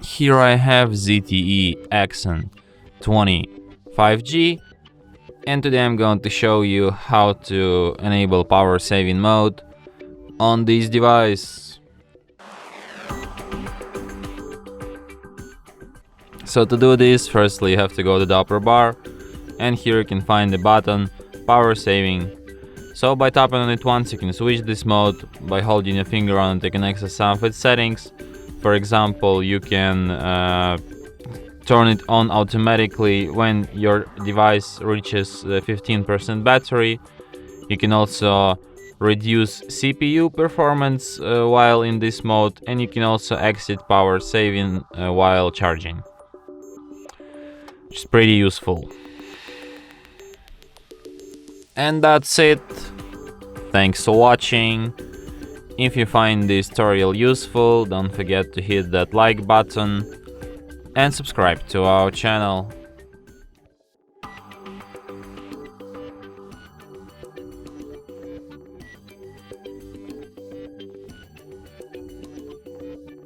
Here I have ZTE Axon 25G, and today I'm going to show you how to enable power saving mode on this device. So to do this, firstly you have to go to the upper bar, and here you can find the button power saving. So by tapping on it once you can switch this mode. By holding your finger on it you can access some of its settings. For example, you can turn it on automatically when your device reaches 15% battery. You can also reduce CPU performance while in this mode, and you can also exit power saving while charging, which is pretty useful. And that's it. Thanks for watching. If you find this tutorial useful, don't forget to hit that like button and subscribe to our channel.